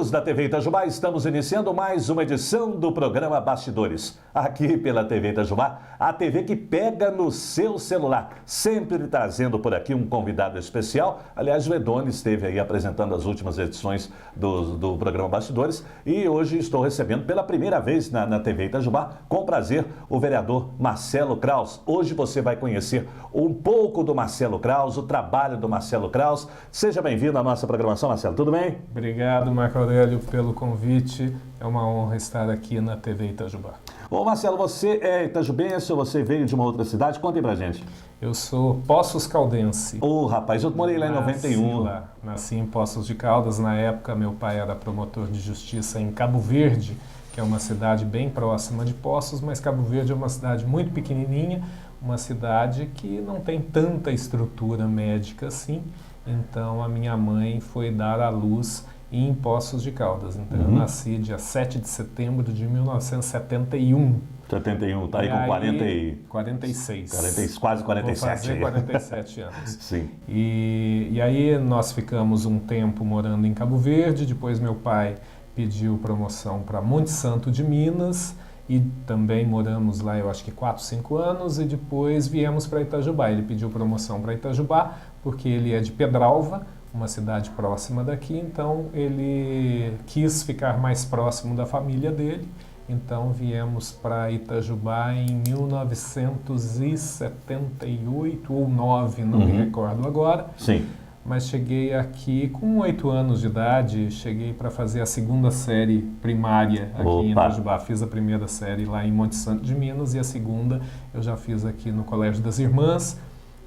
amigos da TV Itajubá, estamos iniciando mais uma edição do programa Bastidores. Aqui pela TV Itajubá, a TV que pega no seu celular, sempre trazendo por aqui um convidado especial. Aliás, o Edoni esteve aí apresentando as últimas edições do programa Bastidores e hoje estou recebendo pela primeira vez na TV Itajubá, com prazer, o vereador Marcelo Kraus. Hoje você vai conhecer um pouco do Marcelo Kraus, o trabalho do Marcelo Kraus. Seja bem-vindo à nossa programação, Marcelo, tudo bem? Obrigado, Marco Aurélio, pelo convite. É uma honra estar aqui na TV Itajubá. Ô Marcelo, você é itajubense ou você veio de uma outra cidade? Conta aí pra gente. Eu sou Poços Caldense. Ô rapaz, eu morei lá em 91. Nasci em Poços de Caldas. Na época, meu pai era promotor de justiça em Cabo Verde, que é uma cidade bem próxima de Poços, mas Cabo Verde é uma cidade muito pequenininha, uma cidade que não tem tanta estrutura médica assim. Então, a minha mãe foi dar à luz em Poços de Caldas. Então, eu nasci dia 7 de setembro de 1971. 71, tá aí com 46. Quase 47. Vou fazer 47 anos. Sim. E aí nós ficamos um tempo morando em Cabo Verde, depois meu pai pediu promoção para Monte Santo de Minas e também moramos lá, eu acho que 4, 5 anos, e depois viemos para Itajubá. Ele pediu promoção para Itajubá porque ele é de Pedralva, uma cidade próxima daqui, então ele quis ficar mais próximo da família dele. Então viemos para Itajubá em 1978 ou 9, não me recordo agora. Sim. Mas cheguei aqui com 8 anos de idade, cheguei para fazer a segunda série primária aqui em Itajubá. Fiz a primeira série lá em Monte Santo de Minas e a segunda eu já fiz aqui no Colégio das Irmãs.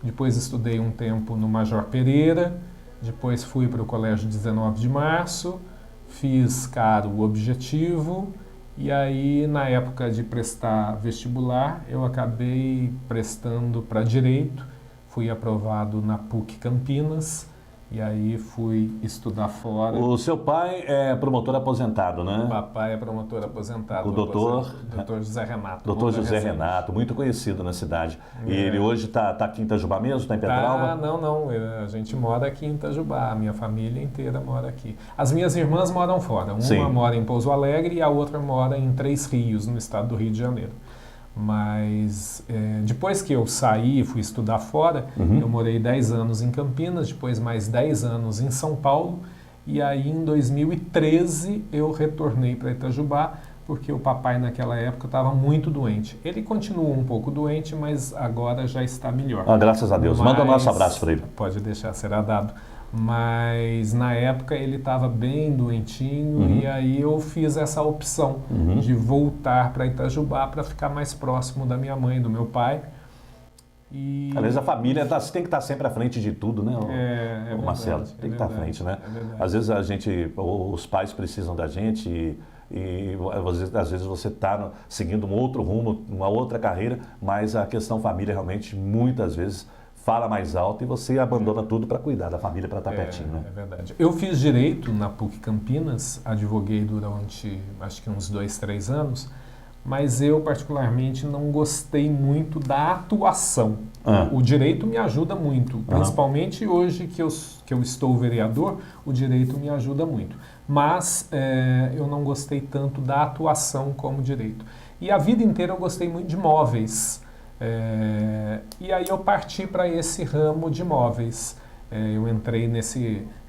Depois estudei um tempo no Major Pereira, depois fui para o Colégio 19 de Março, fiz Caro Objetivo e aí na época de prestar vestibular eu acabei prestando para Direito, fui aprovado na PUC Campinas e aí fui estudar fora. O seu pai é promotor aposentado, né? O papai é promotor aposentado. O doutor José Renato. Doutor José Renato, muito conhecido na cidade. E ele hoje está aqui em Itajubá mesmo, está em Pedralva? Não. A gente mora aqui em Itajubá, a minha família inteira mora aqui. As minhas irmãs moram fora. Uma mora em Pouso Alegre e a outra mora em Três Rios, no estado do Rio de Janeiro. Mas depois que eu saí e fui estudar fora, eu morei 10 anos em Campinas, depois mais 10 anos em São Paulo, e aí em 2013 eu retornei para Itajubá, porque o papai naquela época estava muito doente. Ele continua um pouco doente, mas agora já está melhor. Graças a Deus. Manda o nosso abraço para ele. Pode deixar, será dado. Mas na época ele estava bem doentinho e aí eu fiz essa opção de voltar para Itajubá para ficar mais próximo da minha mãe, do meu pai. E... Às vezes a família tem que estar sempre à frente de tudo, né, verdade, Marcelo? Tem que estar à frente, né? Às vezes os pais precisam da gente e às vezes você está seguindo um outro rumo, uma outra carreira, mas a questão família realmente muitas vezes fala mais alto e você abandona tudo para cuidar da família, para estar pertinho, né? É verdade. Eu fiz Direito na PUC Campinas, advoguei durante acho que uns 2, 3 anos, mas eu particularmente não gostei muito da atuação. O Direito me ajuda muito, principalmente hoje que eu estou vereador, o Direito me ajuda muito. Mas eu não gostei tanto da atuação como Direito. E a vida inteira eu gostei muito de móveis. E aí eu parti para esse ramo de móveis. Eu entrei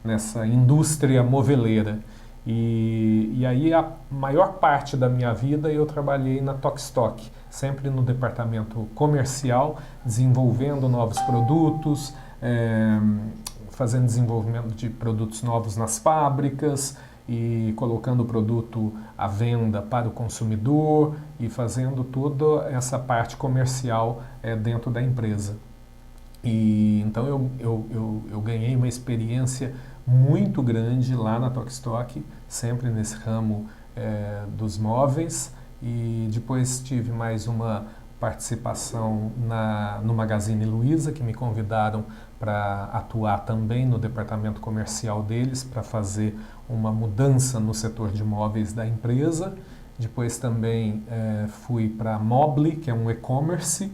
nessa indústria moveleira. E aí a maior parte da minha vida eu trabalhei na Tokstok, sempre no departamento comercial, desenvolvendo novos produtos, fazendo desenvolvimento de produtos novos nas fábricas e colocando o produto à venda para o consumidor e fazendo toda essa parte comercial dentro da empresa. E então eu ganhei uma experiência muito grande lá na Tokstok, sempre nesse ramo dos móveis, e depois tive mais uma participação no Magazine Luiza, que me convidaram para atuar também no departamento comercial deles, para fazer uma mudança no setor de móveis da empresa. Depois também fui para a Mobly, que é um e-commerce,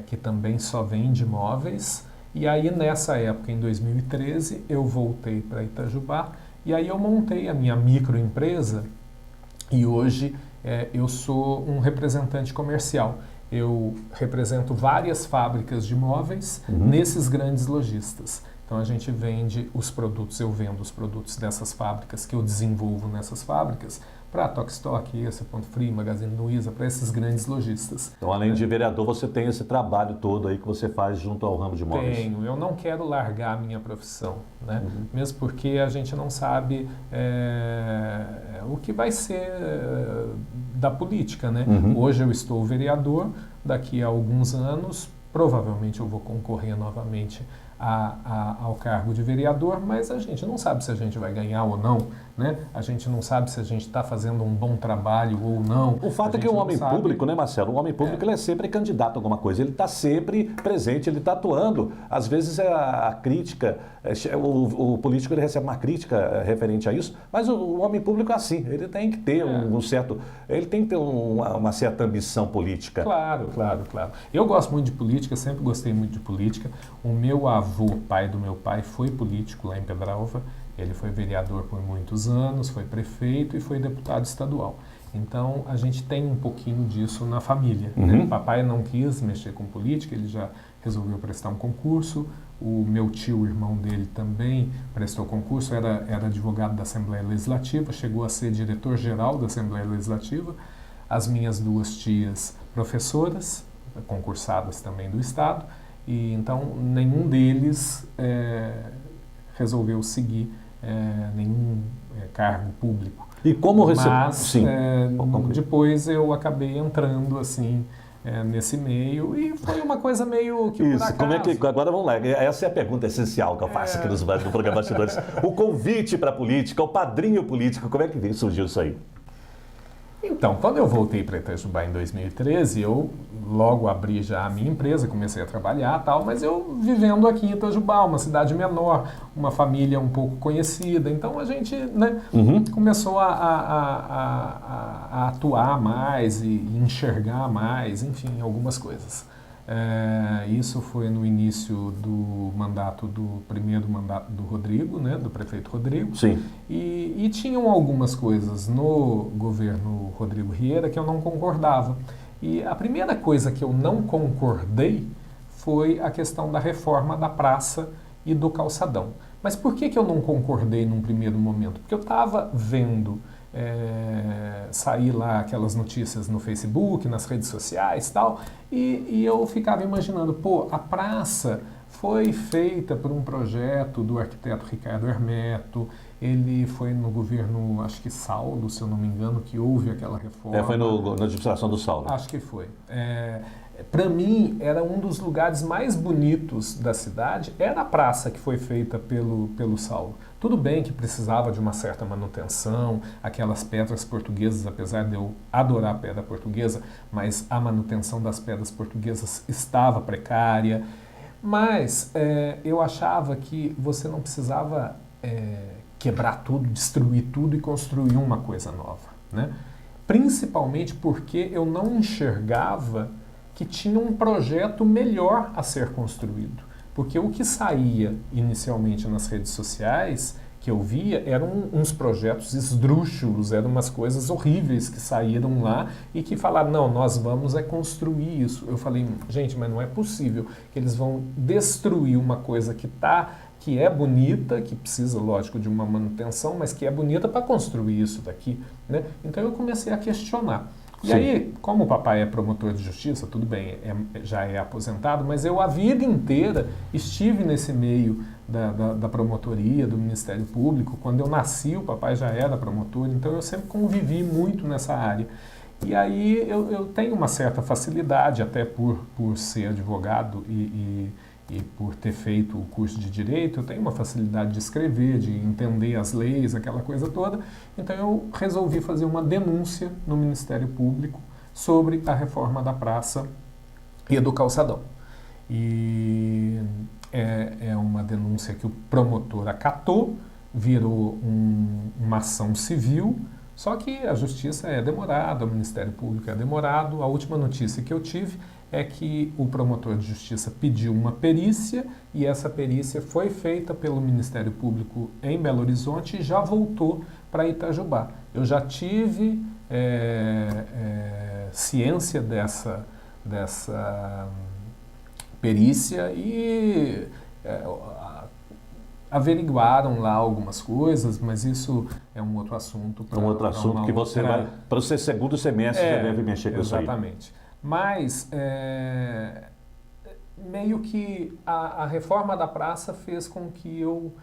que também só vende móveis. E aí nessa época, em 2013, eu voltei para Itajubá E aí eu montei a minha microempresa e hoje eu sou um representante comercial. Eu represento várias fábricas de móveis nesses grandes lojistas. Então a gente vende os produtos, eu vendo os produtos dessas fábricas que eu desenvolvo nessas fábricas para Tokstok, esse Ponto Frio, Magazine Luiza, para esses grandes lojistas. Então, além de vereador, você tem esse trabalho todo aí que você faz junto ao ramo de móveis. Tenho. Eu não quero largar a minha profissão, né? Mesmo porque a gente não sabe o que vai ser da política, né? Hoje eu estou vereador, daqui a alguns anos provavelmente eu vou concorrer novamente ao cargo de vereador, mas a gente não sabe se a gente vai ganhar ou não, né? A gente não sabe se a gente está fazendo um bom trabalho ou não. O fato é que o homem público, né, Marcelo? O homem público ele é sempre candidato a alguma coisa, ele está sempre presente, ele está atuando. Às vezes a crítica, o político ele recebe uma crítica referente a isso, mas o homem público é assim, ele tem que ter ele tem que ter uma certa ambição política. Claro. Eu gosto muito de política, sempre gostei muito de política. O meu avô, pai do meu pai, foi político lá em Pedralva. Ele foi vereador por muitos anos, foi prefeito e foi deputado estadual. Então, a gente tem um pouquinho disso na família. Né? Papai não quis mexer com política, ele já resolveu prestar um concurso. O meu tio, o irmão dele, também prestou concurso, era advogado da Assembleia Legislativa, chegou a ser diretor-geral da Assembleia Legislativa. As minhas duas tias, professoras, concursadas também do Estado. E então, nenhum deles resolveu seguir nenhum cargo público. E como Mas depois eu acabei entrando assim nesse meio e foi uma coisa meio que isso, como é que agora vamos lá, essa é a pergunta essencial que eu faço aqui no programa Bastidores. O convite para a política, o padrinho político, como é que surgiu isso aí? Então, quando eu voltei para Itajubá em 2013, eu logo abri já a minha empresa, comecei a trabalhar e tal, mas eu vivendo aqui em Itajubá, uma cidade menor, uma família um pouco conhecida, então a gente começou a atuar mais e enxergar mais, enfim, algumas coisas. Isso foi no início do primeiro mandato do Rodrigo, né, do prefeito Rodrigo. Sim. E tinham algumas coisas no governo Rodrigo Rieira que eu não concordava. E a primeira coisa que eu não concordei foi a questão da reforma da praça e do calçadão. Mas por que eu não concordei num primeiro momento? Porque eu estava vendo sair lá aquelas notícias no Facebook, nas redes sociais e tal, e eu ficava imaginando, a praça foi feita por um projeto do arquiteto Ricardo Hermeto, ele foi no governo, acho que Saulo, se eu não me engano, que houve aquela reforma. Foi na administração do Saulo. Acho que foi. Para mim, era um dos lugares mais bonitos da cidade, era a praça que foi feita pelo Saulo. Tudo bem que precisava de uma certa manutenção, aquelas pedras portuguesas, apesar de eu adorar a pedra portuguesa, mas a manutenção das pedras portuguesas estava precária. Mas eu achava que você não precisava quebrar tudo, destruir tudo e construir uma coisa nova, né? Principalmente porque eu não enxergava que tinha um projeto melhor a ser construído. Porque o que saía inicialmente nas redes sociais, que eu via, eram uns projetos esdrúxulos, eram umas coisas horríveis que saíram lá e que falaram, não, nós vamos construir isso. Eu falei, gente, mas não é possível que eles vão destruir uma coisa que é bonita, que precisa, lógico, de uma manutenção, mas que é bonita para construir isso daqui, né? Então eu comecei a questionar. E aí, como o papai é promotor de justiça, tudo bem, já é aposentado, mas eu a vida inteira estive nesse meio da promotoria, do Ministério Público. Quando eu nasci, o papai já era promotor, então eu sempre convivi muito nessa área. E aí eu tenho uma certa facilidade, até por ser advogado e por ter feito o curso de Direito, eu tenho uma facilidade de escrever, de entender as leis, aquela coisa toda. Então eu resolvi fazer uma denúncia no Ministério Público sobre a reforma da praça e do calçadão. E é uma denúncia que o promotor acatou, virou uma ação civil, Só que a justiça é demorada, o Ministério Público é demorado. A última notícia que eu tive é que o promotor de justiça pediu uma perícia e essa perícia foi feita pelo Ministério Público em Belo Horizonte e já voltou para Itajubá. Eu já tive ciência dessa perícia e averiguaram lá algumas coisas, mas isso é um outro assunto. Um outro assunto que você vai, para o seu segundo semestre, já deve mexer com isso aí. Exatamente. Mas, meio que a reforma da praça fez com que eu...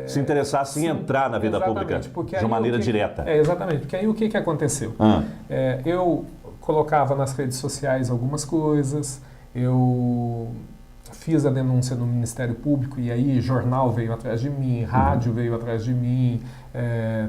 se interessasse em entrar na vida pública de uma maneira direta. Exatamente, porque aí o que aconteceu? Eu colocava nas redes sociais algumas coisas, eu fiz a denúncia no Ministério Público e aí jornal veio atrás de mim, rádio veio atrás de mim,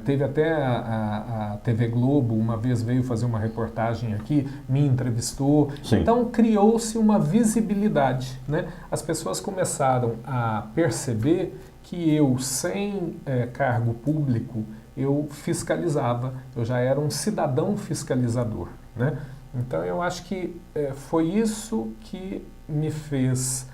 teve até a TV Globo, uma vez veio fazer uma reportagem aqui, me entrevistou. Sim. Então criou-se uma visibilidade, né? As pessoas começaram a perceber que eu, sem cargo público, eu fiscalizava, eu já era um cidadão fiscalizador, né? Então eu acho que foi isso que me fez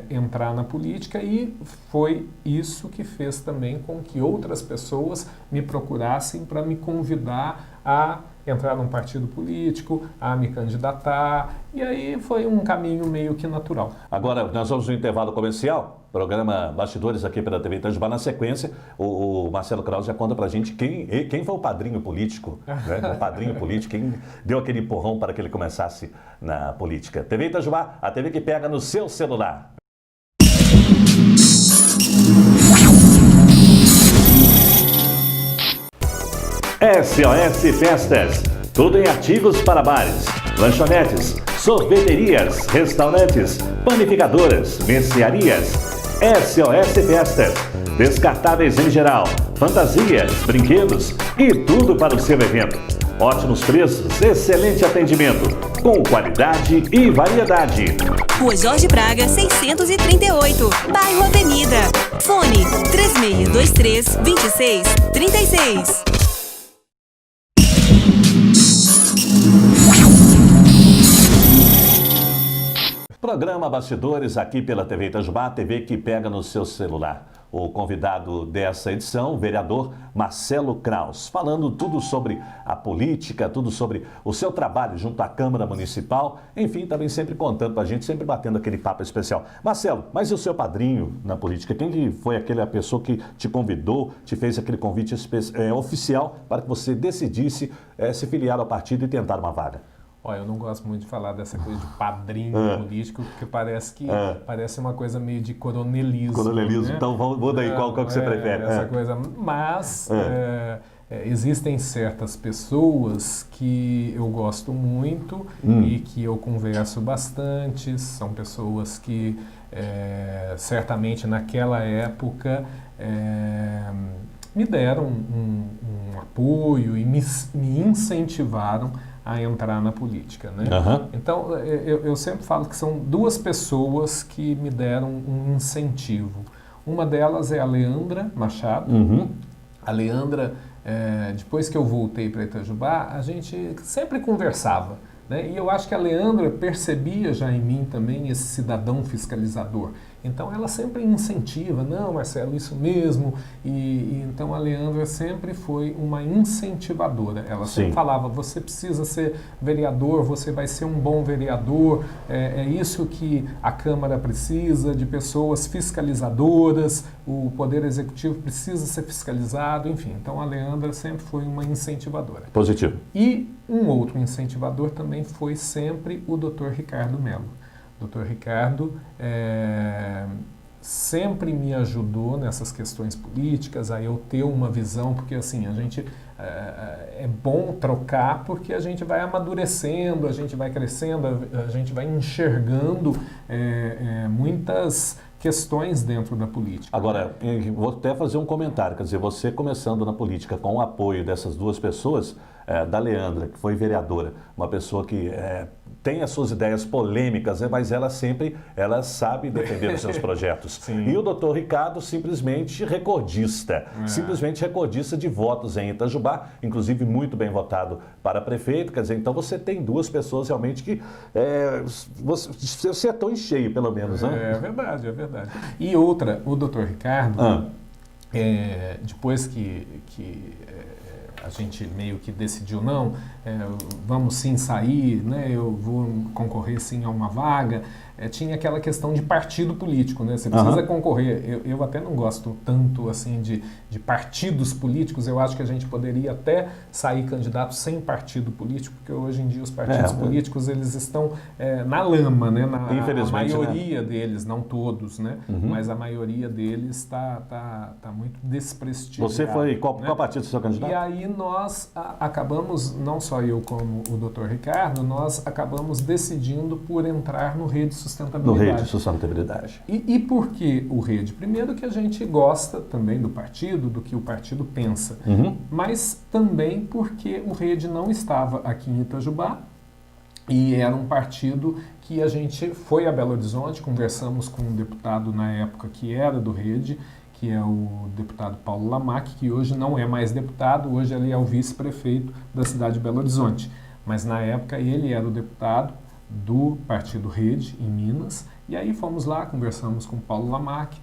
entrar na política e foi isso que fez também com que outras pessoas me procurassem para me convidar a entrar num partido político, a me candidatar, e aí foi um caminho meio que natural. Agora, nós vamos no intervalo comercial, programa Bastidores aqui pela TV Itajubá. Na sequência, o Marcelo Krause já conta pra gente quem foi o padrinho político, né? O padrinho político, quem deu aquele empurrão para que ele começasse na política. TV Itajubá, a TV que pega no seu celular. SOS Festas, tudo em artigos para bares, lanchonetes, sorveterias, restaurantes, panificadoras, mercearias. SOS Festas, descartáveis em geral, fantasias, brinquedos e tudo para o seu evento. Ótimos preços, excelente atendimento, com qualidade e variedade. Rua Jorge Braga, 638, bairro Avenida. Fone 3623-2636. Programa Bastidores aqui pela TV Itajubá, a TV que pega no seu celular. O convidado dessa edição, o vereador Marcelo Krause, falando tudo sobre a política, tudo sobre o seu trabalho junto à Câmara Municipal, enfim, também sempre contando pra gente, sempre batendo aquele papo especial. Marcelo, mas e o seu padrinho na política? Quem que foi aquela pessoa que te convidou, te fez aquele convite oficial para que você decidisse se filiar ao partido e tentar uma vaga? Olha, eu não gosto muito de falar dessa coisa de padrinho político, porque parece uma coisa meio de coronelismo. Coronelismo, né? Então muda aí, qual que você prefere? Essa coisa, mas existem certas pessoas que eu gosto muito e que eu converso bastante, são pessoas que certamente naquela época me deram um apoio e me incentivaram a entrar na política, né? Então, eu sempre falo que são duas pessoas que me deram um incentivo. Uma delas é a Leandra Machado. A Leandra, depois que eu voltei para Itajubá, a gente sempre conversava, né? E eu acho que a Leandra percebia já em mim também esse cidadão fiscalizador. Então ela sempre incentiva, não, Marcelo, isso mesmo. E então a Leandra sempre foi uma incentivadora. Ela sempre falava, você precisa ser vereador, você vai ser um bom vereador. É isso que a Câmara precisa, de pessoas fiscalizadoras. O Poder Executivo precisa ser fiscalizado, enfim. Então a Leandra sempre foi uma incentivadora. Positivo. E um outro incentivador também foi sempre o Dr. Ricardo Mello. Dr. Ricardo sempre me ajudou nessas questões políticas, a eu ter uma visão, porque assim, a gente é bom trocar porque a gente vai amadurecendo, a gente vai crescendo, a gente vai enxergando muitas questões dentro da política. Agora, vou até fazer um comentário, quer dizer, você começando na política com o apoio dessas duas pessoas, da Leandra, que foi vereadora, uma pessoa que tem as suas ideias polêmicas, mas ela sabe defender os seus projetos. Sim. E o doutor Ricardo simplesmente recordista de votos em Itajubá, inclusive muito bem votado para prefeito. Quer dizer, então você tem duas pessoas realmente que você acertou em cheio, pelo menos, né? É verdade, é verdade. E outra, o doutor Ricardo, depois que a gente meio que decidiu, não, vamos sim sair, né, eu vou concorrer sim a uma vaga, tinha aquela questão de partido político, né, você precisa concorrer. Eu até não gosto tanto assim de partidos políticos, eu acho que a gente poderia até sair candidato sem partido político, porque hoje em dia os partidos políticos eles estão na lama, né, a maioria deles, não todos, né, mas a maioria deles está muito desprestigiado. Você foi, qual partido seu candidato? E aí nós acabamos, não só eu como o doutor Ricardo, nós acabamos decidindo por entrar no Rede Sustentabilidade. No Rede Sustentabilidade. E por que o Rede? Primeiro que a gente gosta também do partido, do que o partido pensa, mas também porque o Rede não estava aqui em Itajubá e era um partido que a gente foi a Belo Horizonte, conversamos com um deputado na época que era do Rede, que é o deputado Paulo Lamac, que hoje não é mais deputado, hoje ele é o vice-prefeito da cidade de Belo Horizonte. Mas na época ele era o deputado do Partido Rede, em Minas, e aí fomos lá, conversamos com o Paulo Lamac,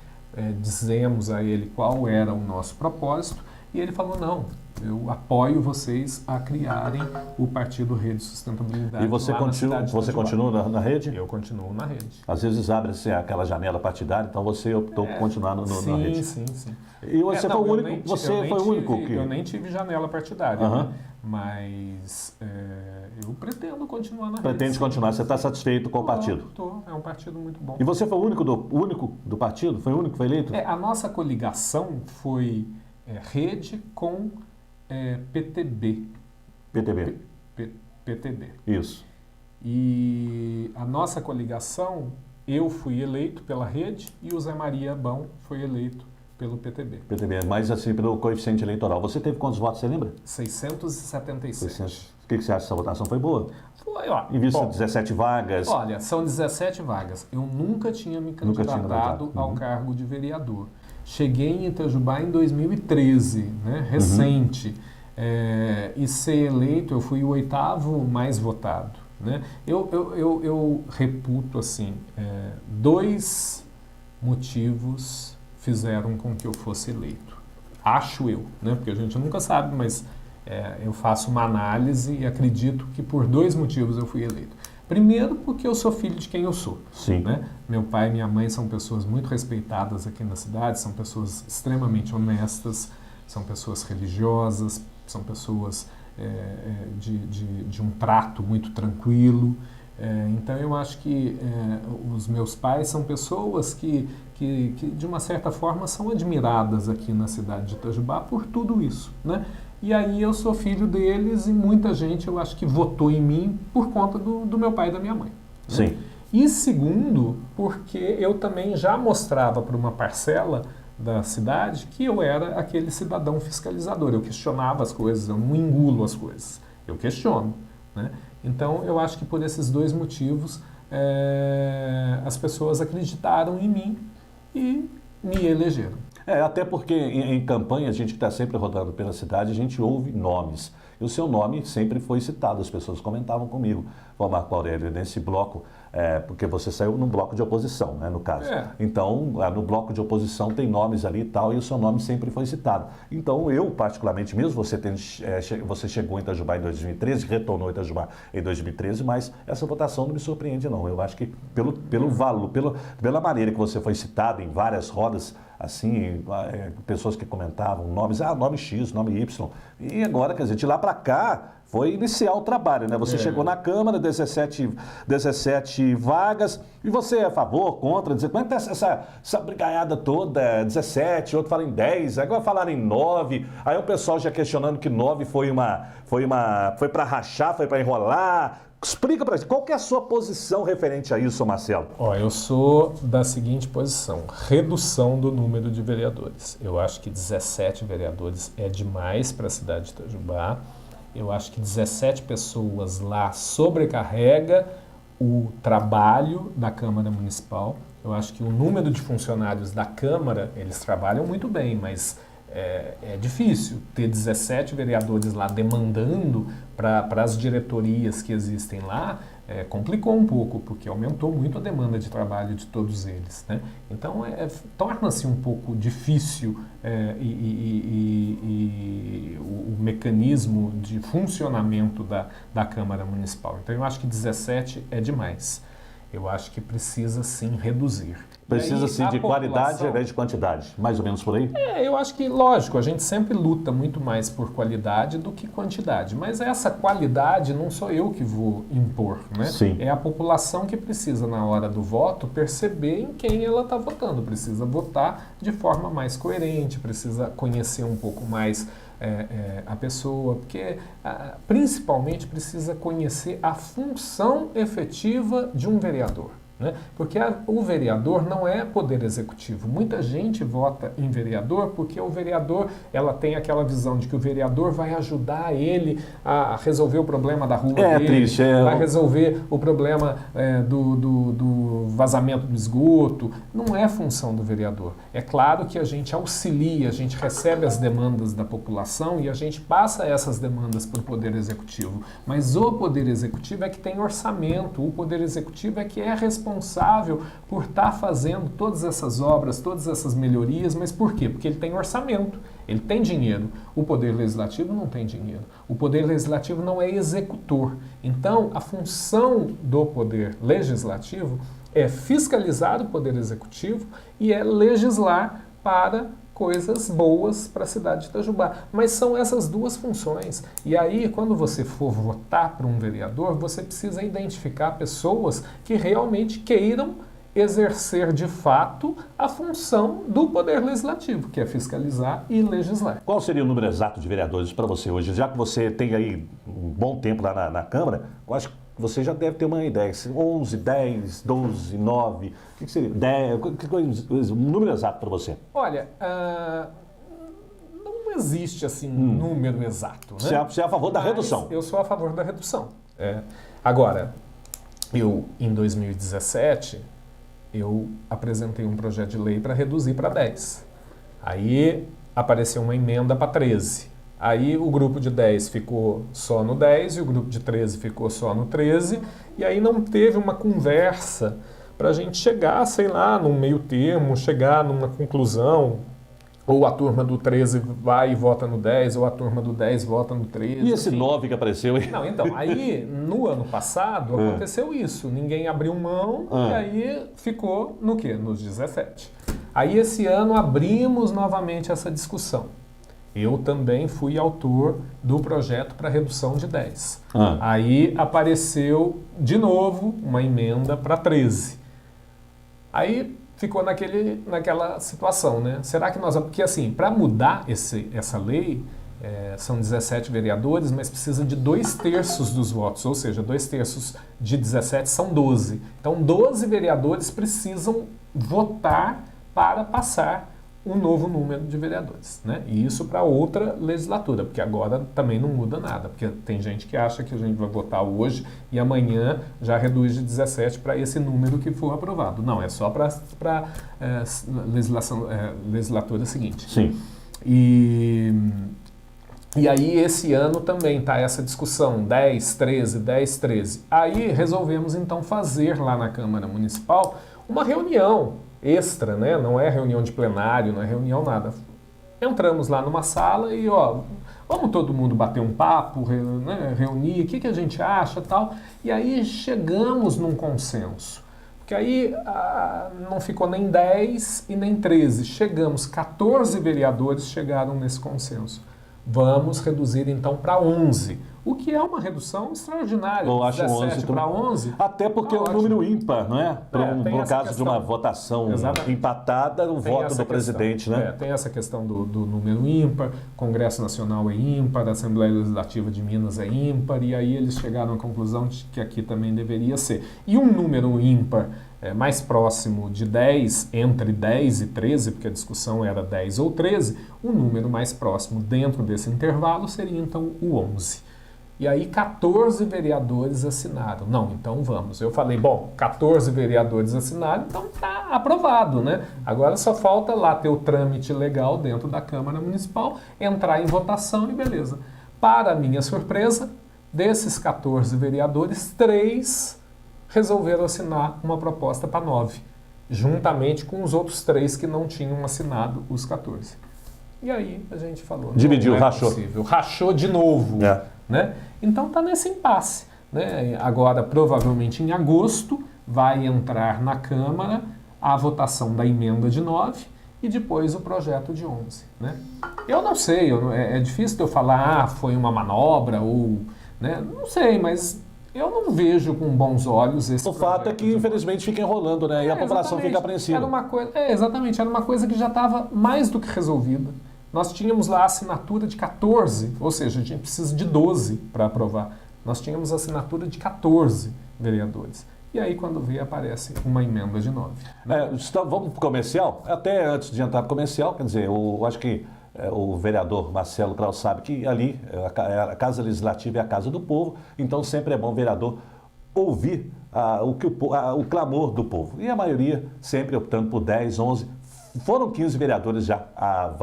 dizemos a ele qual era o nosso propósito, e ele falou, não, eu apoio vocês a criarem o Partido Rede Sustentabilidade. E você continua na Rede? Eu continuo na Rede. Às vezes abre-se aquela janela partidária, então você optou por continuar na Rede. Sim. E você foi o único, que... Eu nem tive janela partidária, né? Mas eu pretendo continuar na Rede. Pretende continuar, você está satisfeito com o partido? Estou, é um partido muito bom. E você foi o único do partido? Foi o único que foi eleito? A nossa coligação foi Rede com PTB. PTB. Isso. E a nossa coligação, eu fui eleito pela Rede e o Zé Maria Bão foi eleito pelo PTB. PTB, mas assim, pelo coeficiente eleitoral. Você teve quantos votos, você lembra? 677. O que você acha dessa votação? Foi boa? Foi, ó. Em vista de 17 vagas? Olha, são 17 vagas. Eu nunca tinha me candidatado ao cargo de vereador. Cheguei em Itajubá em 2013, né, recente. E ser eleito, eu fui o 8º mais votado. Né? Eu reputo assim, 2 motivos fizeram com que eu fosse eleito. Acho eu, né? Porque a gente nunca sabe, mas eu faço uma análise e acredito que por 2 motivos eu fui eleito. Primeiro, porque eu sou filho de quem eu sou. Sim. Né? Meu pai e minha mãe são pessoas muito respeitadas aqui na cidade, são pessoas extremamente honestas, são pessoas religiosas, são pessoas de um trato muito tranquilo. Então eu acho que os meus pais são pessoas que de uma certa forma são admiradas aqui na cidade de Itajubá por tudo isso, né? E aí eu sou filho deles e muita gente eu acho que votou em mim por conta do meu pai e da minha mãe. Né? Sim. E segundo, porque eu também já mostrava para uma parcela da cidade que eu era aquele cidadão fiscalizador. Eu questionava as coisas, eu não engulo as coisas, eu questiono. Né? Então, eu acho que por esses 2 motivos, as pessoas acreditaram em mim e me elegeram. Até porque em campanha, a gente que está sempre rodando pela cidade, a gente ouve nomes. E o seu nome sempre foi citado, as pessoas comentavam comigo. Ô Marco Aurélio, nesse bloco, porque você saiu num bloco de oposição, né, no caso. Então, no bloco de oposição tem nomes ali e tal, e o seu nome sempre foi citado. Então, eu, particularmente, mesmo você chegou em Itajubá em 2013, retornou em Itajubá em 2013, mas essa votação não me surpreende, não. Eu acho que pelo valor, pela maneira que você foi citado em várias rodas, assim, pessoas que comentavam nomes, nome X, nome Y. E agora, quer dizer, de lá para cá, foi iniciar o trabalho, né? Você chegou na Câmara, 17 vagas, e você é a favor, contra, dizer, como é que tá essa brigaiada toda, 17, outro fala em 10, agora falaram em 9, aí o pessoal já questionando que 9 foi para rachar, foi para enrolar. Explica pra gente, qual que é a sua posição referente a isso, Marcelo? Eu sou da seguinte posição, redução do número de vereadores. Eu acho que 17 vereadores é demais para a cidade de Itajubá. Eu acho que 17 pessoas lá sobrecarrega o trabalho da Câmara Municipal. Eu acho que o número de funcionários da Câmara, eles trabalham muito bem, mas é difícil ter 17 vereadores lá demandando para as diretorias que existem lá. Complicou um pouco, porque aumentou muito a demanda de trabalho de todos eles, né? Então, torna-se um pouco difícil o mecanismo de funcionamento da Câmara Municipal. Então, eu acho que 17 é demais. Eu acho que precisa, sim, reduzir. Precisa, sim, de qualidade ao invés de quantidade. Mais ou menos por aí? Eu acho que, lógico, a gente sempre luta muito mais por qualidade do que quantidade. Mas essa qualidade não sou eu que vou impor, né? Sim. É a população que precisa, na hora do voto, perceber em quem ela está votando. Precisa votar de forma mais coerente, precisa conhecer um pouco mais a pessoa, porque principalmente precisa conhecer a função efetiva de um vereador. Né? Porque o vereador não é poder executivo. Muita gente vota em vereador porque o vereador, ela tem aquela visão de que o vereador vai ajudar ele a resolver o problema da rua dele, triste, vai resolver o problema do vazamento do esgoto. Não é função do vereador. É claro que a gente auxilia, a gente recebe as demandas da população e a gente passa essas demandas para o poder executivo. Mas o poder executivo é que tem orçamento, o poder executivo é que é responsável por estar fazendo todas essas obras, todas essas melhorias, mas por quê? Porque ele tem orçamento, ele tem dinheiro. O Poder Legislativo não tem dinheiro. O Poder Legislativo não é executor. Então, a função do Poder Legislativo é fiscalizar o Poder Executivo e é legislar para coisas boas para a cidade de Itajubá. Mas são essas duas funções. E aí, quando você for votar para um vereador, você precisa identificar pessoas que realmente queiram exercer de fato a função do Poder Legislativo, que é fiscalizar e legislar. Qual seria o número exato de vereadores para você hoje? Já que você tem aí um bom tempo lá na Câmara, eu acho que você já deve ter uma ideia. 11, 10, 12, 9, o que seria? 10, um número exato para você? Olha, não existe assim número exato. Né? Você é a favor da redução? Eu sou a favor da redução. Agora, em 2017, eu apresentei um projeto de lei para reduzir para 10. Aí apareceu uma emenda para 13. Aí o grupo de 10 ficou só no 10 e o grupo de 13 ficou só no 13. E aí não teve uma conversa para a gente chegar, sei lá, num meio termo, chegar numa conclusão. Ou a turma do 13 vai e vota no 10, ou a turma do 10 vota no 13. E esse 9 que apareceu aí? Não, então, aí no ano passado aconteceu isso. Ninguém abriu mão e aí ficou no quê? Nos 17. Aí esse ano abrimos novamente essa discussão. Eu também fui autor do projeto para redução de 10. Aí apareceu de novo uma emenda para 13. Aí ficou naquela situação, né? Será que nós... Porque assim, para mudar essa lei, são 17 vereadores, mas precisa de 2/3 dos votos, ou seja, 2/3 de 17 são 12. Então 12 vereadores precisam votar para passar um novo número de vereadores, né? E isso para outra legislatura, porque agora também não muda nada, porque tem gente que acha que a gente vai votar hoje e amanhã já reduz de 17 para esse número que for aprovado. Não, é só para legislatura seguinte. Sim. E aí esse ano também está essa discussão, 10, 13, 10, 13. Aí resolvemos então fazer lá na Câmara Municipal uma reunião extra, né? Não é reunião de plenário, não é reunião nada. Entramos lá numa sala e, vamos todo mundo bater um papo, né? Reunir, o que a gente acha e tal. E aí chegamos num consenso. Porque aí não ficou nem 10 e nem 13. Chegamos, 14 vereadores chegaram nesse consenso. Vamos reduzir então para 11. O que é uma redução extraordinária. Eu acho 17 para 11. Até porque é um número ímpar, não é? No caso de uma votação empatada, o voto do presidente, né? Tem essa questão do número ímpar, Congresso Nacional é ímpar, a Assembleia Legislativa de Minas é ímpar, e aí eles chegaram à conclusão de que aqui também deveria ser. E um número ímpar mais próximo de 10, entre 10 e 13, porque a discussão era 10 ou 13, o número mais próximo dentro desse intervalo seria então o 11. E aí 14 vereadores assinaram. Não, então vamos. Eu falei, bom, 14 vereadores assinaram, então tá aprovado, né? Agora só falta lá ter o trâmite legal dentro da Câmara Municipal, entrar em votação e beleza. Para minha surpresa, desses 14 vereadores, 3 resolveram assinar uma proposta para 9, juntamente com os outros 3 que não tinham assinado os 14. E aí a gente falou, dividiu, não é rachou. possível. Rachou de novo. Né? Então está nesse impasse. Né? Agora, provavelmente em agosto, vai entrar na Câmara a votação da emenda de 9 e depois o projeto de 11. Né? Eu não sei, é difícil de eu falar, foi uma manobra ou... Né? Não sei, mas eu não vejo com bons olhos esse projeto. O fato é que, infelizmente, fica enrolando, né? E a população fica apreensiva. Era uma coisa, exatamente, era uma coisa que já estava mais do que resolvida. Nós tínhamos lá a assinatura de 14, ou seja, a gente precisa de 12 para aprovar. Nós tínhamos a assinatura de 14 vereadores. E aí, quando vê, aparece uma emenda de 9. Vamos para o comercial? Até antes de entrar no comercial, quer dizer, eu acho que o vereador Marcelo Kraus sabe que ali a Casa Legislativa é a casa do povo, então sempre é bom o vereador ouvir o clamor do povo. E a maioria sempre optando por 10, 11, foram 15 vereadores já há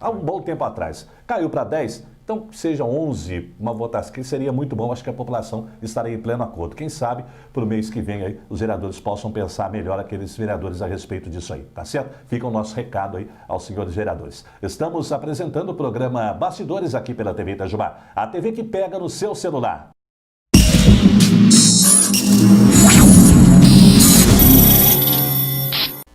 um bom tempo atrás. Caiu para 10, então que sejam 11, uma votação que seria muito bom, acho que a população estaria em pleno acordo. Quem sabe, para o mês que vem aí, os vereadores possam pensar melhor aqueles vereadores a respeito disso aí, tá certo? Fica o nosso recado aí aos senhores vereadores. Estamos apresentando o programa Bastidores aqui pela TV Itajubá, a TV que pega no seu celular.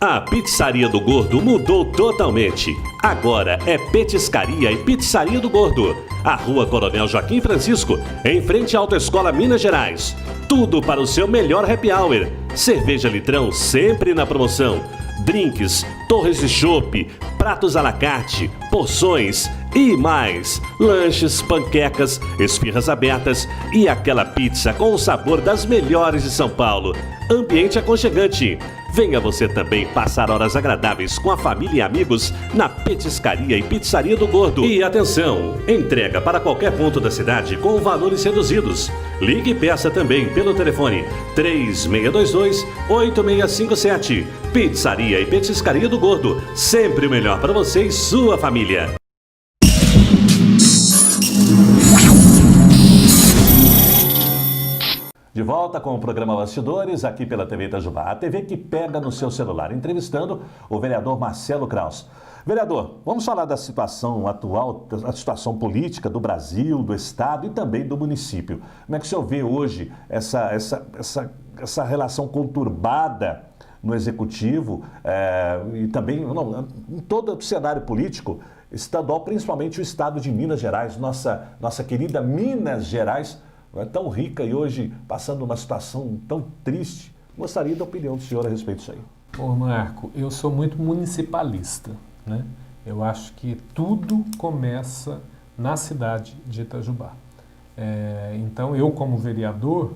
A Pizzaria do Gordo mudou totalmente. Agora é Petiscaria e Pizzaria do Gordo. A Rua Coronel Joaquim Francisco, em frente à Autoescola Minas Gerais. Tudo para o seu melhor happy hour. Cerveja litrão sempre na promoção. Drinks, torres de chopp, pratos à la carte, porções e mais. Lanches, panquecas, esfirras abertas e aquela pizza com o sabor das melhores de São Paulo. Ambiente aconchegante. Venha você também passar horas agradáveis com a família e amigos na Petiscaria e Pizzaria do Gordo. E atenção, entrega para qualquer ponto da cidade com valores reduzidos. Ligue e peça também pelo telefone 3622-8657. Pizzaria e Petiscaria do Gordo, sempre o melhor para você e sua família. De volta com o programa Bastidores, aqui pela TV Itajubá, a TV que pega no seu celular, entrevistando o vereador Marcelo Kraus. Vereador, vamos falar da situação atual, da situação política do Brasil, do Estado e também do município. Como é que o senhor vê hoje essa relação conturbada no Executivo e também em todo o cenário político estadual, principalmente o Estado de Minas Gerais, nossa querida Minas Gerais, é tão rica e hoje passando uma situação tão triste. Gostaria da opinião do senhor a respeito disso aí. Ô Marco, eu sou muito municipalista, né? Eu acho que tudo começa na cidade de Itajubá. Então eu, como vereador,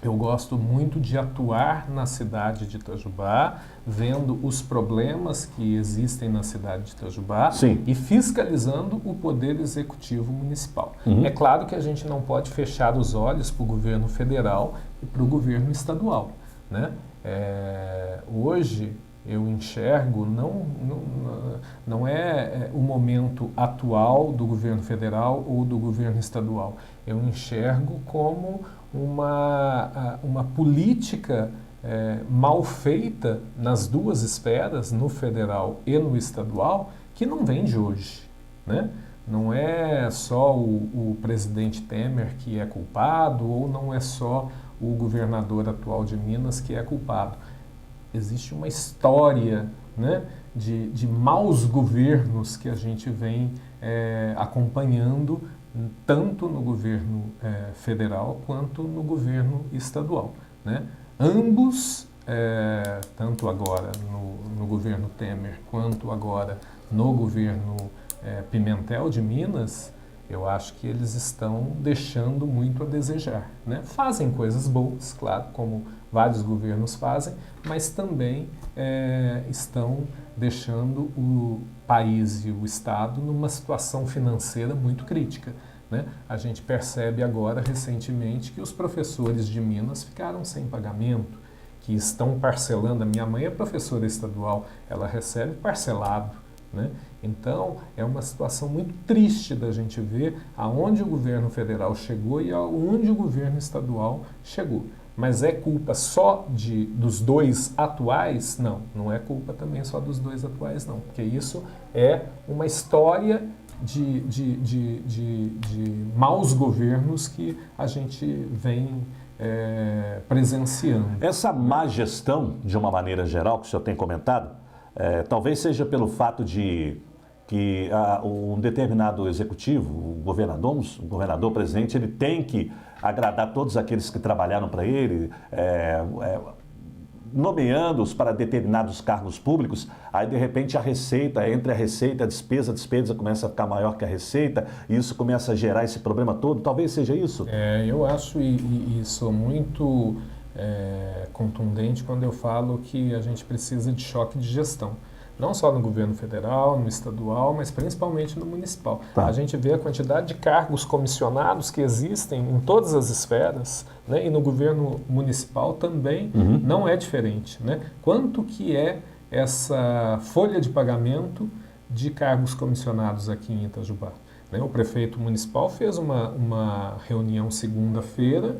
eu gosto muito de atuar na cidade de Itajubá, vendo os problemas que existem na cidade de Itajubá. Sim. E fiscalizando o Poder Executivo Municipal. É claro que a gente não pode fechar os olhos para o governo federal e para o governo estadual, né? Hoje eu enxergo, não é o momento atual do governo federal ou do governo estadual. Eu enxergo como uma política mal feita nas duas esferas, no federal e no estadual, que não vem de hoje, né? Não é só o presidente Temer que é culpado, ou não é só o governador atual de Minas que é culpado. Existe uma história, né, de maus governos que a gente vem acompanhando tanto no governo federal quanto no governo estadual, né? Ambos, tanto agora no governo Temer quanto agora no governo Pimentel de Minas, eu acho que eles estão deixando muito a desejar, né? Fazem coisas boas, claro, como vários governos fazem, mas também estão deixando o país e o Estado numa situação financeira muito crítica, né? A gente percebe agora, recentemente, que os professores de Minas ficaram sem pagamento, que estão parcelando. A minha mãe é professora estadual, ela recebe parcelado, né? Então, é uma situação muito triste da gente ver aonde o governo federal chegou e aonde o governo estadual chegou. Mas é culpa só dos dois atuais? Não, não é culpa também só dos dois atuais, não. Porque isso é uma história de maus governos que a gente vem presenciando. Essa má gestão, de uma maneira geral, que o senhor tem comentado, talvez seja pelo fato de que um determinado executivo, o governador, o presidente, ele tem que agradar todos aqueles que trabalharam para ele, nomeando-os para determinados cargos públicos, aí de repente entre a receita, a despesa começa a ficar maior que a receita, e isso começa a gerar esse problema todo. Talvez seja isso? Eu acho e sou muito contundente quando eu falo que a gente precisa de choque de gestão. Não só no governo federal, no estadual, mas principalmente no municipal. Tá. A gente vê a quantidade de cargos comissionados que existem em todas as esferas, né? E no governo municipal também não é diferente, né? Quanto que é essa folha de pagamento de cargos comissionados aqui em Itajubá? Né? O prefeito municipal fez uma reunião segunda-feira,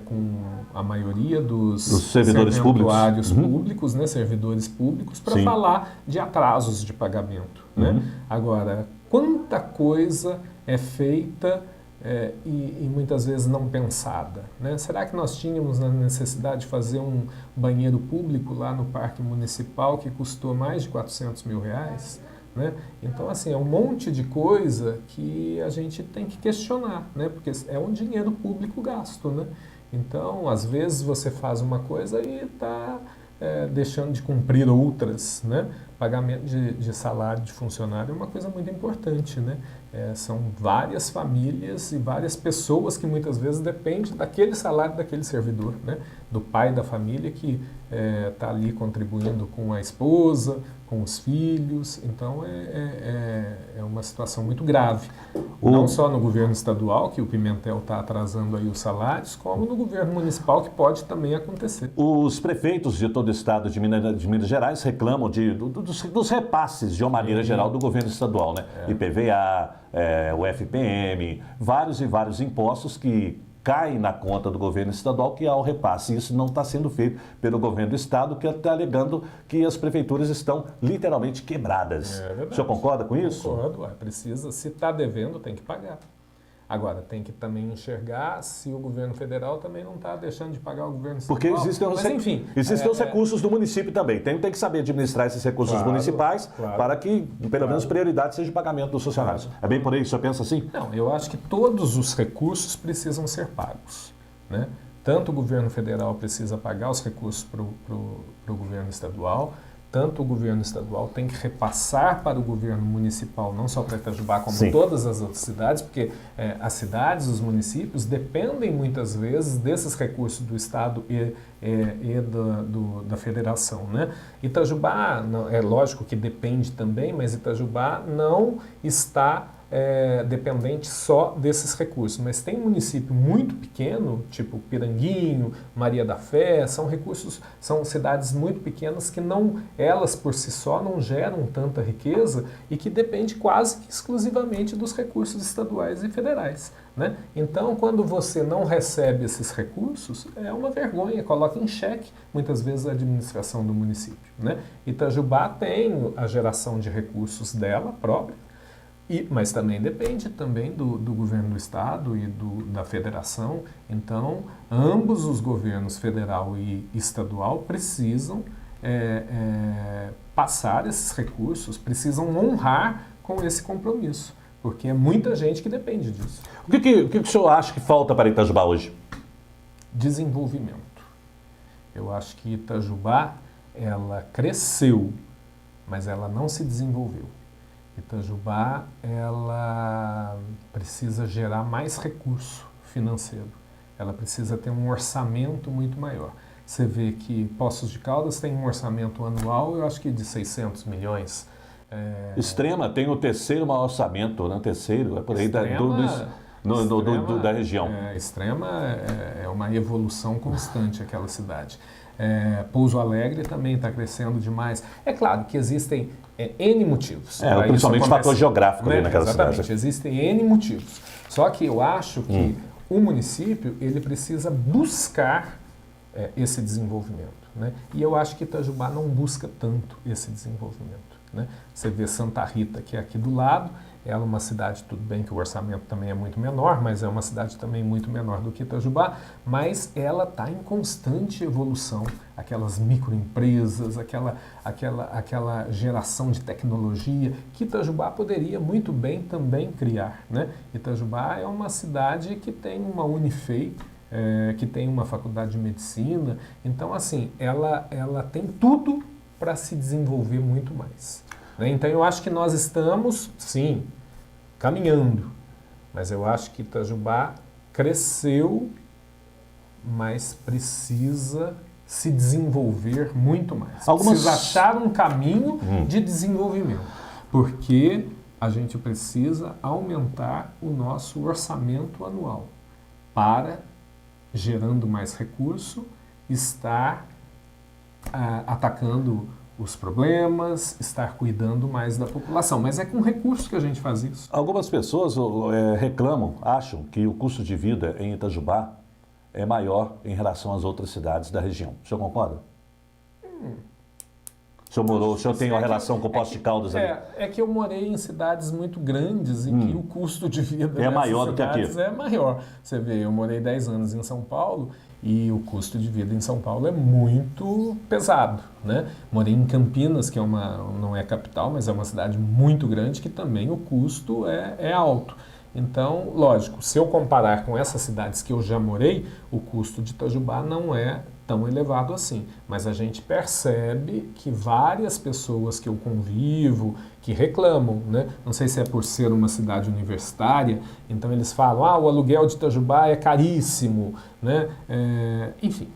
com a maioria dos servidores públicos, né, servidores públicos, para falar de atrasos de pagamento. Né? Agora, quanta coisa é feita e muitas vezes não pensada. Né? Será que nós tínhamos a necessidade de fazer um banheiro público lá no Parque Municipal que custou mais de R$400 mil? Né? Então, assim, é um monte de coisa que a gente tem que questionar, né? Porque é um dinheiro público gasto, né? Então, às vezes você faz uma coisa e está deixando de cumprir outras, né? Pagamento de salário de funcionário é uma coisa muito importante, né? São várias famílias e várias pessoas que muitas vezes dependem daquele salário daquele servidor, né? Do pai da família que está ali contribuindo com a esposa, com os filhos. Então, é uma situação muito grave. Não só no governo estadual, que o Pimentel está atrasando aí os salários, como no governo municipal, que pode também acontecer. Os prefeitos de todo o estado de Minas Gerais reclamam dos repasses, de uma maneira geral, do governo estadual, né? IPVA, o FPM, vários e vários impostos que caem na conta do governo estadual, que há o repasse. Isso não está sendo feito pelo governo do estado, que está alegando que as prefeituras estão literalmente quebradas. O senhor concorda com isso? Concordo, precisa. Se está devendo, tem que pagar. Agora, tem que também enxergar se o governo federal também não está deixando de pagar o governo estadual. Porque existem os recursos do município também. Tem que saber administrar esses recursos municipais para que, pelo menos, prioridade seja o pagamento dos funcionários. É bem por aí? O senhor pensa assim? Não, eu acho que todos os recursos precisam ser pagos, né? Tanto o governo federal precisa pagar os recursos para o governo estadual, tanto o governo estadual tem que repassar para o governo municipal, não só para Itajubá, como todas as outras cidades, porque as cidades, os municípios, dependem muitas vezes desses recursos do Estado e da federação, né? Itajubá, é lógico que depende também, mas Itajubá não está dependente só desses recursos, mas tem município muito pequeno, tipo Piranguinho, Maria da Fé, são cidades muito pequenas que elas por si só não geram tanta riqueza e que depende quase que exclusivamente dos recursos estaduais e federais, né? Então, quando você não recebe esses recursos, é uma vergonha, coloca em xeque muitas vezes a administração do município, né? Itajubá tem a geração de recursos dela própria, mas também depende também do governo do estado e da federação. Então, ambos os governos, federal e estadual, precisam passar esses recursos, precisam honrar com esse compromisso, porque é muita gente que depende disso. O que o senhor acha que falta para Itajubá hoje? Desenvolvimento. Eu acho que Itajubá, ela cresceu, mas ela não se desenvolveu. Itajubá, ela precisa gerar mais recurso financeiro. Ela precisa ter um orçamento muito maior. Você vê que Poços de Caldas tem um orçamento anual, eu acho que de 600 milhões. Extrema tem o terceiro maior orçamento, né? Terceiro, é por aí. da região. Extrema é uma evolução constante aquela cidade. Pouso Alegre também está crescendo demais. É claro que existem N motivos. Principalmente o fator geográfico ali naquela exatamente, cidade. Existem N motivos. Só que eu acho que o município ele precisa buscar esse desenvolvimento. Né? E eu acho que Itajubá não busca tanto esse desenvolvimento. Né? Você vê Santa Rita, que é aqui do lado, ela é uma cidade, tudo bem que o orçamento também é muito menor, mas é uma cidade também muito menor do que Itajubá, mas ela está em constante evolução, aquelas microempresas, aquela geração de tecnologia que Itajubá poderia muito bem também criar. Né? Itajubá é uma cidade que tem uma Unifei, que tem uma faculdade de medicina, então assim, ela tem tudo para se desenvolver muito mais. Né? Então eu acho que nós estamos, sim, caminhando, mas eu acho que Itajubá cresceu, mas precisa se desenvolver muito mais. Precisa achar um caminho de desenvolvimento, porque a gente precisa aumentar o nosso orçamento anual para, gerando mais recurso, estar atacando os problemas, estar cuidando mais da população. Mas é com recurso que a gente faz isso. Algumas pessoas reclamam, acham que o custo de vida em Itajubá é maior em relação às outras cidades da região. O senhor concorda? O senhor tem uma relação com o Poços de Caldas ali? É que eu morei em cidades muito grandes em que o custo de vida é maior do que aqui. É maior. Você vê, eu morei 10 anos em São Paulo e o custo de vida em São Paulo é muito pesado. Né? Morei em Campinas, que não é capital, mas é uma cidade muito grande que também o custo é alto. Então, lógico, se eu comparar com essas cidades que eu já morei, o custo de Itajubá não é tão elevado assim. Mas a gente percebe que várias pessoas que eu convivo, que reclamam, né? Não sei se é por ser uma cidade universitária, então eles falam, o aluguel de Itajubá é caríssimo, né? Enfim,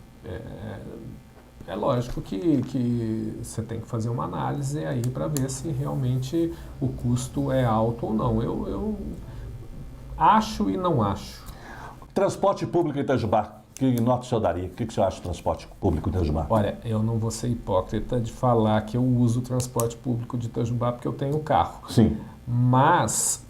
é lógico que você tem que fazer uma análise aí para ver se realmente o custo é alto ou não. Eu acho e não acho. Transporte público em Itajubá, que nota o senhor daria? O que o senhor acha do transporte público de Itajubá? Olha, eu não vou ser hipócrita de falar que eu uso o transporte público de Itajubá porque eu tenho carro. Sim. Mas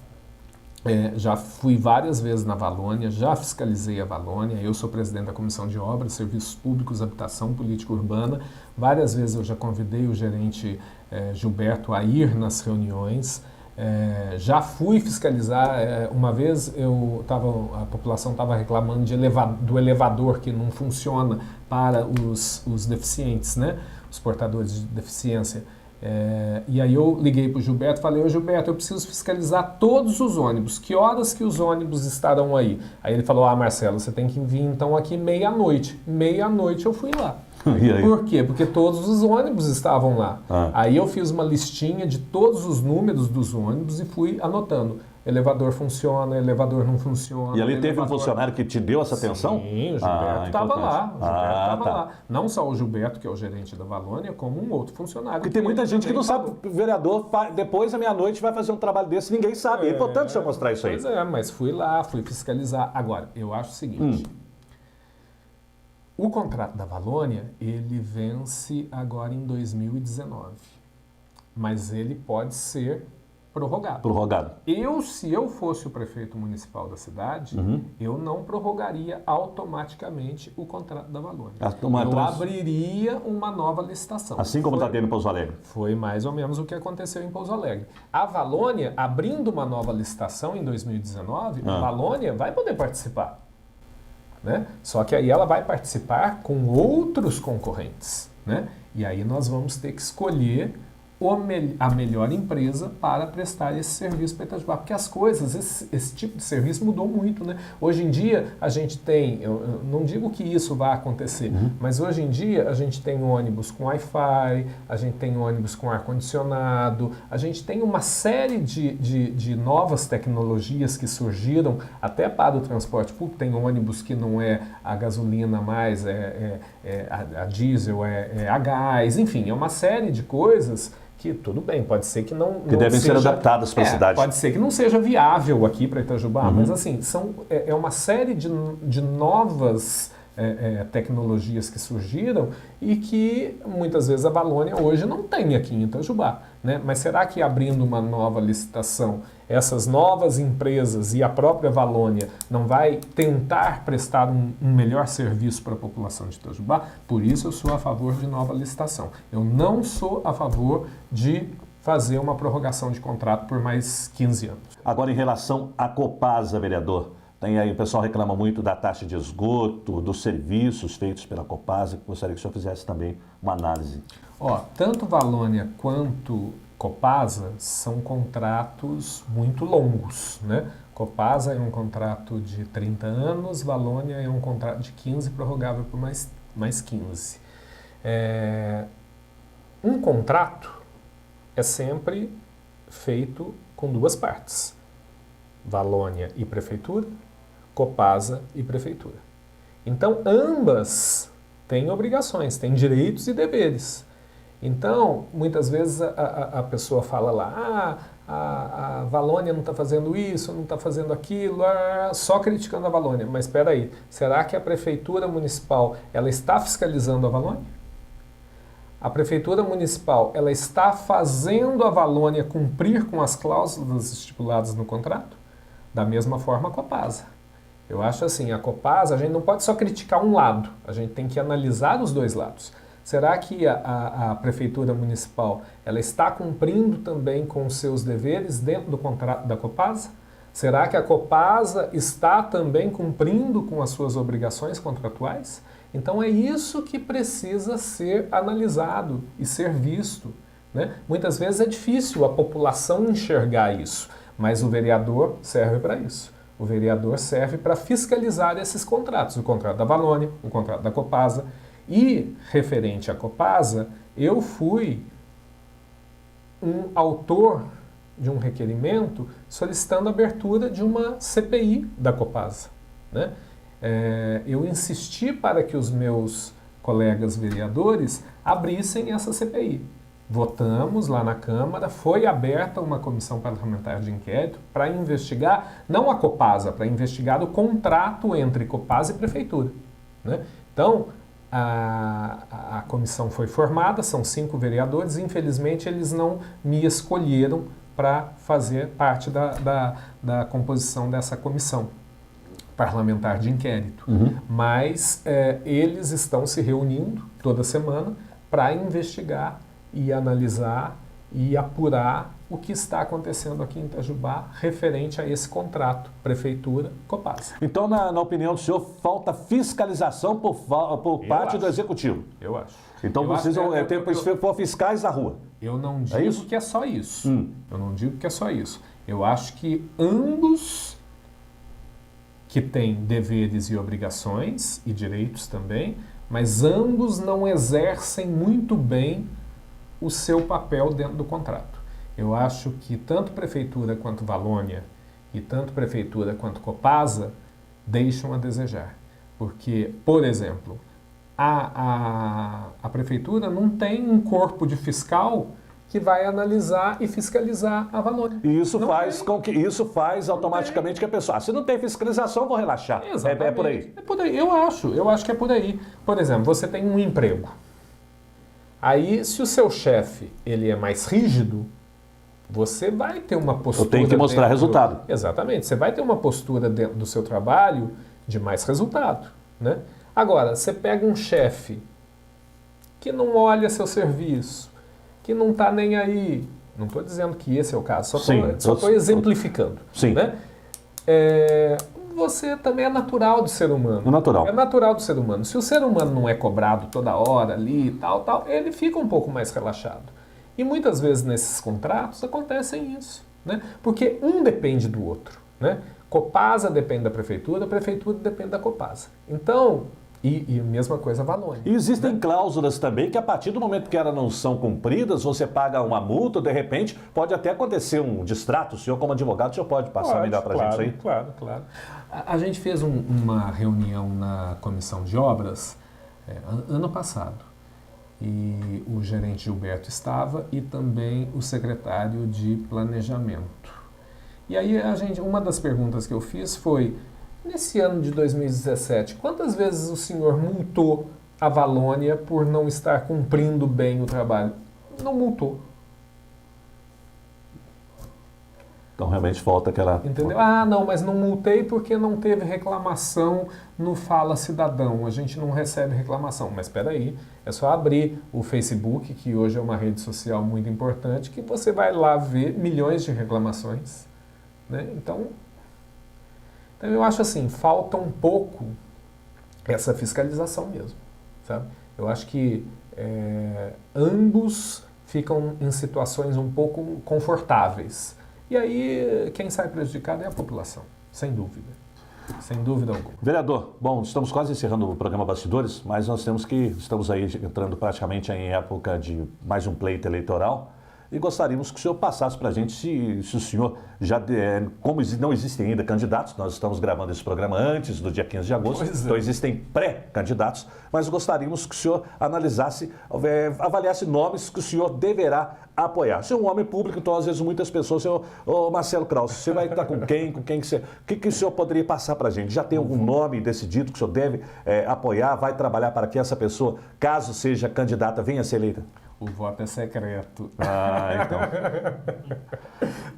já fui várias vezes na Valônia, já fiscalizei a Valônia, eu sou presidente da Comissão de Obras, Serviços Públicos, Habitação, Política Urbana. Várias vezes eu já convidei o gerente Gilberto a ir nas reuniões. Já fui fiscalizar, uma vez a população estava reclamando do elevador que não funciona para os deficientes, né? Os portadores de deficiência. E aí eu liguei para o Gilberto e falei, Gilberto, eu preciso fiscalizar todos os ônibus, que horas que os ônibus estarão aí? Aí ele falou, Marcelo, você tem que vir então aqui meia-noite. Meia-noite eu fui lá. Por quê? Porque todos os ônibus estavam lá. Aí eu fiz uma listinha de todos os números dos ônibus e fui anotando. Elevador funciona, elevador não funciona. E ali teve um funcionário que te deu essa atenção? Sim, o Gilberto estava lá. Lá. Não só o Gilberto, que é o gerente da Valônia, como um outro funcionário. Porque tem muita gente que não sabe. O vereador, depois da meia-noite, vai fazer um trabalho desse, ninguém sabe. É importante você mostrar isso aí. Pois é, mas fui lá, fui fiscalizar. Agora, eu acho o seguinte. O contrato da Valônia, ele vence agora em 2019, mas ele pode ser prorrogado. Se eu fosse o prefeito municipal da cidade, eu não prorrogaria automaticamente o contrato da Valônia. Eu abriria uma nova licitação. Assim como está tendo em Pouso Alegre. Foi mais ou menos o que aconteceu em Pouso Alegre. A Valônia, abrindo uma nova licitação em 2019, a Valônia vai poder participar. Né? Só que aí ela vai participar com outros concorrentes. Né? E aí nós vamos ter que escolher a melhor empresa para prestar esse serviço para Itajubá. Porque as coisas, esse tipo de serviço mudou muito. Né? Hoje em dia a gente tem, eu não digo que isso vai acontecer, mas hoje em dia a gente tem ônibus com Wi-Fi, a gente tem ônibus com ar-condicionado, a gente tem uma série de novas tecnologias que surgiram até para o transporte público. Tem ônibus que não é a gasolina mais, a diesel, a gás, enfim, é uma série de coisas que tudo bem, pode ser que não Que devem ser adaptadas para a cidade. Pode ser que não seja viável aqui para Itajubá, mas assim, é uma série de novas tecnologias que surgiram e que muitas vezes a Valônia hoje não tem aqui em Itajubá, né? Mas será que abrindo uma nova licitação, essas novas empresas e a própria Valônia não vai tentar prestar um melhor serviço para a população de Itajubá? Por isso eu sou a favor de nova licitação. Eu não sou a favor de fazer uma prorrogação de contrato por mais 15 anos. Agora, em relação à Copasa, vereador, tem aí, o pessoal reclama muito da taxa de esgoto, dos serviços feitos pela Copasa. Gostaria que o senhor fizesse também uma análise. Tanto Valônia quanto Copasa são contratos muito longos, né? Copasa é um contrato de 30 anos, Valônia é um contrato de 15, prorrogável por mais 15. Um contrato é sempre feito com duas partes, Valônia e Prefeitura, Copasa e Prefeitura. Então, ambas têm obrigações, têm direitos e deveres. Então, muitas vezes a pessoa fala lá, a Valônia não está fazendo isso, não está fazendo aquilo, só criticando a Valônia. Mas espera aí, será que a Prefeitura Municipal ela está fiscalizando a Valônia? A Prefeitura Municipal ela está fazendo a Valônia cumprir com as cláusulas estipuladas no contrato? Da mesma forma a Copasa. Eu acho assim, a Copasa, a gente não pode só criticar um lado, a gente tem que analisar os dois lados. Será que a Prefeitura Municipal ela está cumprindo também com os seus deveres dentro do contrato da Copasa? Será que a Copasa está também cumprindo com as suas obrigações contratuais? Então é isso que precisa ser analisado e ser visto, né? Muitas vezes é difícil a população enxergar isso, mas o vereador serve para isso. O vereador serve para fiscalizar esses contratos, o contrato da Valônia, o contrato da Copasa. E, referente à Copasa, eu fui um autor de um requerimento solicitando a abertura de uma CPI da Copasa, né? Eu insisti para que os meus colegas vereadores abrissem essa CPI. Votamos lá na Câmara, foi aberta uma comissão parlamentar de inquérito para investigar, não a Copasa, para investigar o contrato entre Copasa e Prefeitura, né? Então, a comissão foi formada, são 5 vereadores, e infelizmente eles não me escolheram para fazer parte da composição dessa comissão parlamentar de inquérito. Mas eles estão se reunindo toda semana para investigar e analisar e apurar o que está acontecendo aqui em Itajubá referente a esse contrato Prefeitura-Copasa. Então, na opinião do senhor, falta fiscalização por parte do Executivo? Eu acho. Então, precisam ter fiscais na rua? Eu não digo que é só isso. Eu não digo que é só isso. Eu acho que ambos que têm deveres e obrigações e direitos também, mas ambos não exercem muito bem o seu papel dentro do contrato. Eu acho que tanto Prefeitura quanto Valônia e tanto Prefeitura quanto Copasa deixam a desejar. Porque, por exemplo, a Prefeitura não tem um corpo de fiscal que vai analisar e fiscalizar a Valônia. E isso faz automaticamente que a pessoa, se não tem fiscalização, vou relaxar. Exatamente. É por aí. É por aí. Eu acho que é por aí. Por exemplo, você tem um emprego. Aí, se o seu chefe ele é mais rígido, você vai ter uma postura... Eu tenho que mostrar resultado. Exatamente. Você vai ter uma postura dentro do seu trabalho de mais resultado, né? Agora, você pega um chefe que não olha seu serviço, que não está nem aí. Não estou dizendo que esse é o caso, só estou exemplificando. Sim. Né? Você também é natural do ser humano. É natural do ser humano. Se o ser humano não é cobrado toda hora ali, tal, ele fica um pouco mais relaxado. E muitas vezes nesses contratos acontecem isso, né? Porque um depende do outro, né? Copasa depende da Prefeitura, a Prefeitura depende da Copasa. Então, e a mesma coisa a Valônia. E existem cláusulas também que a partir do momento que elas não são cumpridas, você paga uma multa, de repente pode até acontecer um distrato. O senhor como advogado, o senhor pode passar melhor para a gente isso aí? Claro. A gente fez uma reunião na Comissão de Obras ano passado. e o gerente Gilberto estava, e também o secretário de Planejamento. E aí uma das perguntas que eu fiz foi, nesse ano de 2017, quantas vezes o senhor multou a Valônia por não estar cumprindo bem o trabalho? Não multou. Então realmente falta aquela... Entendeu? Ah, não, mas não multei porque não teve reclamação no Fala Cidadão. A gente não recebe reclamação. Mas espera aí, é só abrir o Facebook, que hoje é uma rede social muito importante, que você vai lá ver milhões de reclamações. Né? Então eu acho assim, falta um pouco essa fiscalização mesmo. Sabe? Eu acho que ambos ficam em situações um pouco confortáveis. E aí, quem sai prejudicado é a população, sem dúvida. Sem dúvida alguma. Vereador, bom, estamos quase encerrando o programa Bastidores, mas nós estamos aí entrando praticamente em época de mais um pleito eleitoral. E gostaríamos que o senhor passasse para a gente se o senhor já... como não existem ainda candidatos, nós estamos gravando esse programa antes do dia 15 de agosto, então existem pré-candidatos, mas gostaríamos que o senhor analisasse, avaliasse nomes que o senhor deverá apoiar. Você é um homem público, então às vezes muitas pessoas... Ô Marcelo Krause, você vai estar com quem? Com quem que você... O que o senhor poderia passar para a gente? Já tem algum nome decidido que o senhor deve apoiar, vai trabalhar para que essa pessoa, caso seja candidata, venha a ser eleita? O voto é secreto. Ah, então.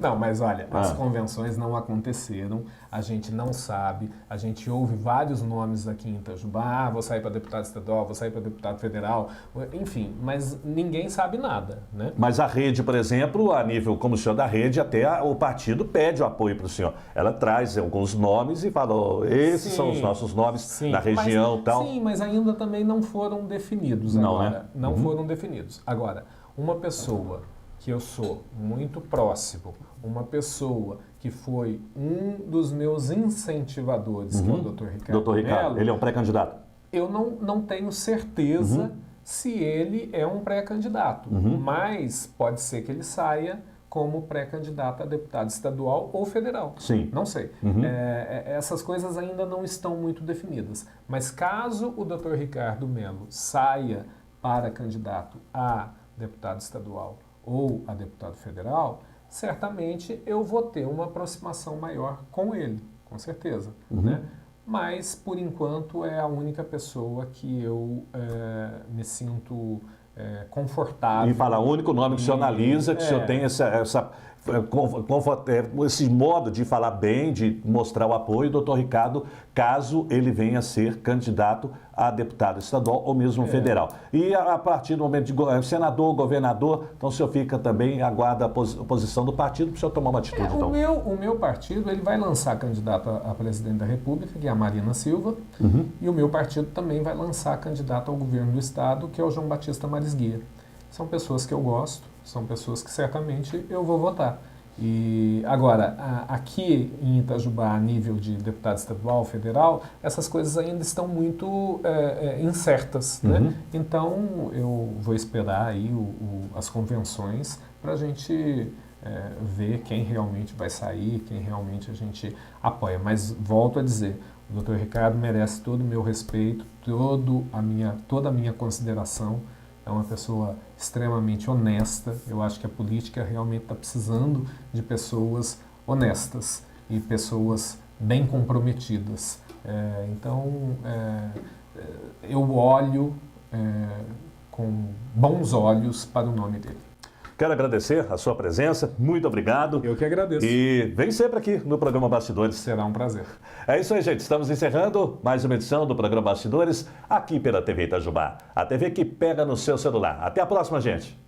Não, mas olha, as convenções não aconteceram, a gente não sabe, a gente ouve vários nomes aqui em Itajubá, vou sair para deputado estadual, vou sair para deputado federal, enfim, mas ninguém sabe nada, né? Mas a rede, por exemplo, a nível como o senhor da rede, até o partido pede o apoio para o senhor. Ela traz alguns nomes e fala, esses são os nossos nomes na região e tal. Sim, mas ainda também não foram definidos agora. Né? Não foram definidos. Agora, uma pessoa que eu sou muito próximo, uma pessoa que foi um dos meus incentivadores, que é o Dr. Ricardo. Dr. Ricardo, Mello, ele é um pré-candidato? Eu não tenho certeza se ele é um pré-candidato, mas pode ser que ele saia como pré-candidato a deputado estadual ou federal. Sim. Não sei. Essas coisas ainda não estão muito definidas. Mas caso o Dr. Ricardo Mello saia para candidato a deputado estadual ou a deputado federal, certamente eu vou ter uma aproximação maior com ele, com certeza. Né? Mas, por enquanto, é a única pessoa que eu me sinto confortável. E fala, o único nome que o senhor analisa, que o senhor tem esse modo de falar bem, de mostrar o apoio, doutor Ricardo, caso ele venha a ser candidato a deputado estadual ou mesmo federal. E a partir do momento de senador, governador, então o senhor fica também, aguarda a posição do partido para o senhor tomar uma atitude. Então. O meu partido ele vai lançar candidato a presidente da República, que é a Marina Silva, e o meu partido também vai lançar candidato ao governo do estado, que é o João Batista Marisguia. São pessoas que eu gosto, são pessoas que certamente eu vou votar. E agora, aqui em Itajubá, a nível de deputado estadual, federal, essas coisas ainda estão muito incertas, né? Então, eu vou esperar aí as convenções para a gente ver quem realmente vai sair, quem realmente a gente apoia. Mas, volto a dizer, o Dr. Ricardo merece todo o meu respeito, toda a minha consideração. É uma pessoa extremamente honesta. Eu acho que a política realmente está precisando de pessoas honestas e pessoas bem comprometidas. Então, eu olho com bons olhos para o nome dele. Quero agradecer a sua presença, muito obrigado. Eu que agradeço. E vem sempre aqui no programa Bastidores. Será um prazer. É isso aí, gente. Estamos encerrando mais uma edição do programa Bastidores aqui pela TV Itajubá. A TV que pega no seu celular. Até a próxima, gente.